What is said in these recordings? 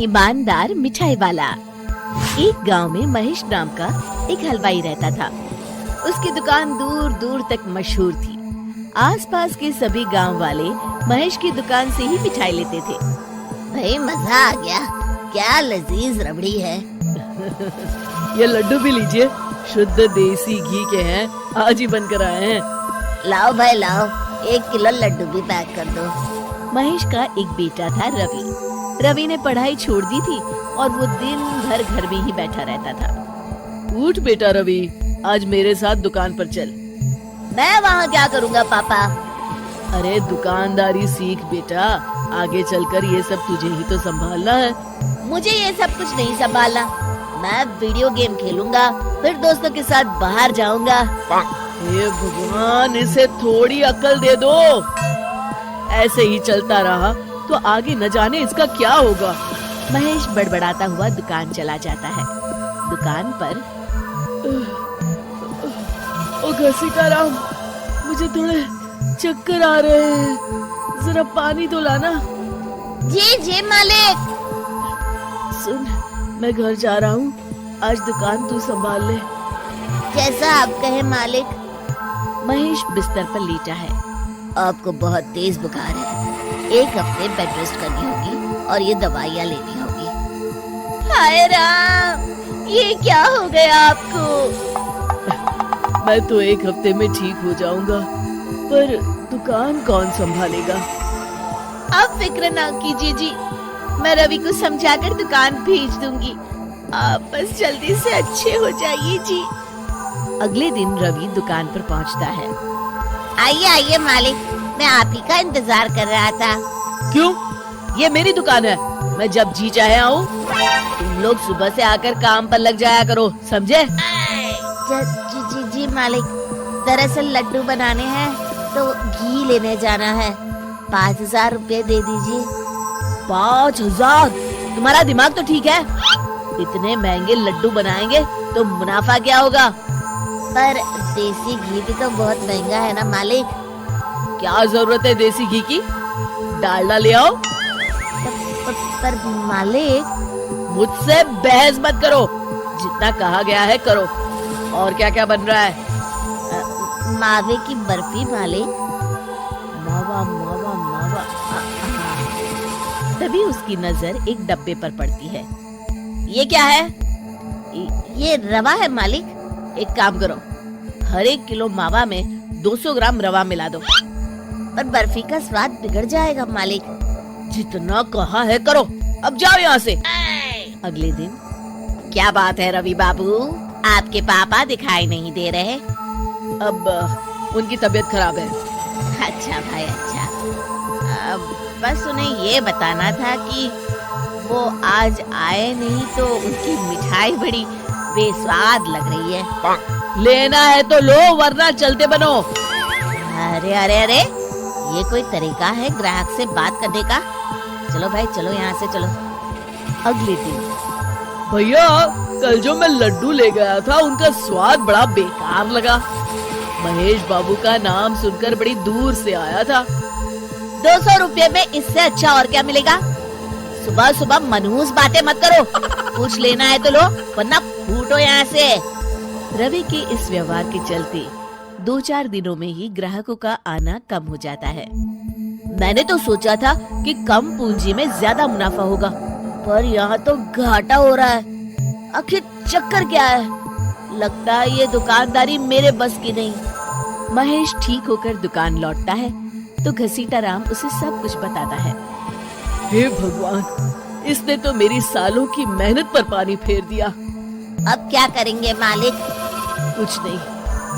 ईमानदार मिठाई वाला। एक गांव में महेश नाम का एक हलवाई रहता था। उसकी दुकान दूर दूर तक मशहूर थी। आसपास के सभी गांव वाले महेश की दुकान से ही मिठाई लेते थे। भाई मजा आ गया, क्या लजीज रबड़ी है। ये लड्डू भी लीजिए, शुद्ध देसी घी के हैं, आज ही बनकर आए हैं। लाओ भाई लाओ, 1 किलो लड्डू भी पैक कर दो। महेश का एक बेटा था रवि। रवि ने पढ़ाई छोड़ दी थी और वो दिन भर घर में ही बैठा रहता था। उठ बेटा रवि, आज मेरे साथ दुकान पर चल। मैं वहाँ क्या करूँगा पापा? अरे दुकानदारी सीख बेटा, आगे चलकर ये सब तुझे ही तो संभालना है। मुझे ये सब कुछ नहीं संभालना। मैं वीडियो गेम खेलूंगा, फिर दोस्तों के साथ बाहर जाऊंगा। हे भगवान, इसे थोड़ी अक्ल दे दो। ऐसे ही चलता रहा तो आगे न जाने इसका क्या होगा। महेश बड़बड़ाता हुआ दुकान चला जाता है। दुकान पर ओ घसीटाराम, मुझे थोड़े चक्कर आ रहे हैं, जरा पानी तो लाना। जी मालिक। सुन, मैं घर जा रहा हूँ, आज दुकान तू संभाल ले। जैसा आप कहे मालिक। महेश बिस्तर पर लेटा है। आपको बहुत तेज बुखार है, 1 हफ्ते बेड रेस्ट करनी होगी और ये दवाइयाँ लेनी होगी। हाय राम, ये क्या हो गया आपको? मैं तो 1 हफ्ते में ठीक हो जाऊंगा, पर दुकान कौन संभालेगा? आप फिक्र ना कीजिए जी, मैं रवि को समझाकर दुकान भेज दूंगी। आप बस जल्दी से अच्छे हो जाइए जी। अगले दिन रवि दुकान पर पहुंचता है। आइए आइए मालिक, मैं आप ही का इंतजार कर रहा था। क्यों? ये मेरी दुकान है, मैं जब जी चाहे आऊँ। तुम लोग सुबह से आकर काम पर लग जाया करो, समझे? जी मालिक, दरअसल लड्डू बनाने हैं तो घी लेने जाना है। 5,000 रुपए दे दीजिए। 5,000? तुम्हारा दिमाग तो ठीक है? इतने महंगे लड्डू बनाएंगे तो मुनाफा क्या होगा? पर देसी घी भी तो बहुत महंगा है ना मालिक। क्या जरूरत है देसी घी की? डालडा ले आओ। पर मालिक। मुझसे बहस मत करो, जितना कहा गया है करो। और क्या क्या बन रहा है? मावे की बर्फी मालिक। मावा मावा मावा। तभी उसकी नजर एक डब्बे पर पड़ती है। ये क्या है? ये रवा है मालिक। एक काम करो, हर 1 किलो मावा में 200 ग्राम रवा मिला दो। पर बर्फी का स्वाद बिगड़ जाएगा मालिक। जितना कहा है करो, अब जाओ यहाँ से। अगले दिन, क्या बात है रवि बाबू, आपके पापा दिखाई नहीं दे रहे? अब उनकी तबीयत खराब है। अच्छा भाई अच्छा। बस उन्हें ये बताना था कि वो आज आए नहीं तो उनकी मिठाई बड़ी बेस्वाद लग रही है। लेना है तो लो, वरना चलते बनो। अरे अरे अरे, ये कोई तरीका है ग्राहक से बात करने का? चलो भाई चलो, यहाँ से चलो। अगले दिन, भैया कल जो मैं लड्डू ले गया था उनका स्वाद बड़ा बेकार लगा। महेश बाबू का नाम सुनकर बड़ी दूर से आया था। 200 रुपए में इससे अच्छा और क्या मिलेगा? सुबह सुबह मनहूस बातें मत करो। कुछ लेना है तो लो, वरना फूटो यहाँ से। रवि के इस व्यवहार के चलते 2-4 दिनों में ही ग्राहकों का आना कम हो जाता है। मैंने तो सोचा था कि कम पूंजी में ज्यादा मुनाफा होगा, पर यहाँ तो घाटा हो रहा है। आखिर चक्कर क्या है? लगता है ये दुकानदारी मेरे बस की नहीं। महेश ठीक होकर दुकान लौटता है तो घसीटाराम उसे सब कुछ बताता है। हे भगवान, इसने तो मेरी सालों की मेहनत पर पानी फेर दिया। अब क्या करेंगे मालिक? कुछ नहीं,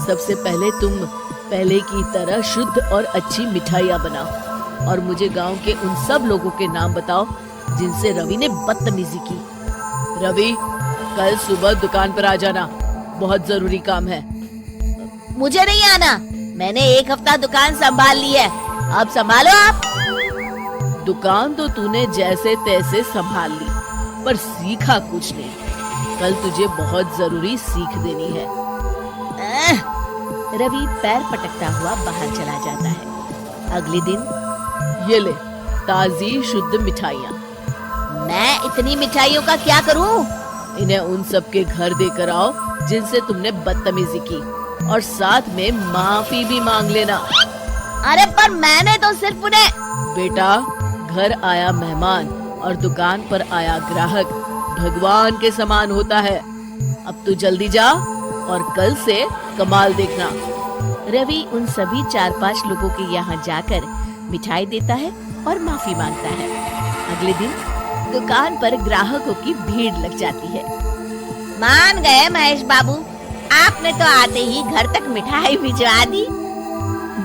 सबसे पहले तुम पहले की तरह शुद्ध और अच्छी मिठाइयाँ बनाओ और मुझे गांव के उन सब लोगों के नाम बताओ जिनसे रवि ने बदतमीजी की। रवि, कल सुबह दुकान पर आ जाना, बहुत जरूरी काम है। मुझे नहीं आना, मैंने 1 हफ्ता दुकान संभाल ली है, अब संभालो आप। दुकान तो तूने जैसे तैसे संभाल ली, पर सीखा कुछ नहीं। कल तुझे बहुत जरूरी सीख देनी है। रवि पैर पटकता हुआ बाहर चला जाता है। अगले दिन, ये ले ताजी शुद्ध मिठाइयाँ। मैं इतनी मिठाइयों का क्या करूं? इन्हें उन सब के घर देकर आओ जिनसे तुमने बदतमीजी की, और साथ में माफी भी मांग लेना। अरे पर मैंने तो सिर्फ उन्हें। बेटा, घर आया मेहमान और दुकान पर आया ग्राहक भगवान के समान होता है। अब तू जल्दी जा और कल से कमाल देखना। रवि उन सभी 4-5 लोगों के यहाँ जाकर मिठाई देता है और माफी मांगता है। अगले दिन दुकान पर ग्राहकों की भीड़ लग जाती है। मान गए महेश बाबू, आपने तो आते ही घर तक मिठाई भिजवा दी।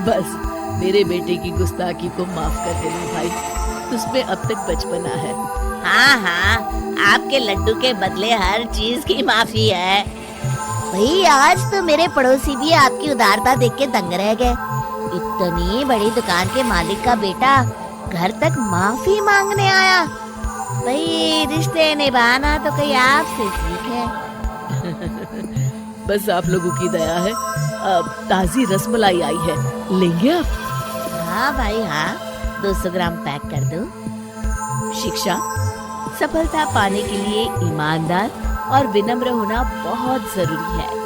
बस मेरे बेटे की गुस्ताखी को माफ कर देना भाई, उसमें अब तक बचपना है। हाँ हाँ, आपके लड्डू के बदले हर चीज की माफी है। भाई आज तो मेरे पड़ोसी भी आपकी उदारता देख के दंग रह गए। इतनी बड़ी दुकान के मालिक का बेटा घर तक माफी मांगने आया। भाई रिश्ते निभाना तो कहीं आपसे सीख है। बस आप लोगों की दया है। अब ताजी रसमलाई आई है, लेंगे आप? हाँ भाई हाँ, 200 ग्राम पैक कर दो। शिक्षा, सफलता पाने के लिए ईमानदार और विनम्र होना बहुत जरूरी है।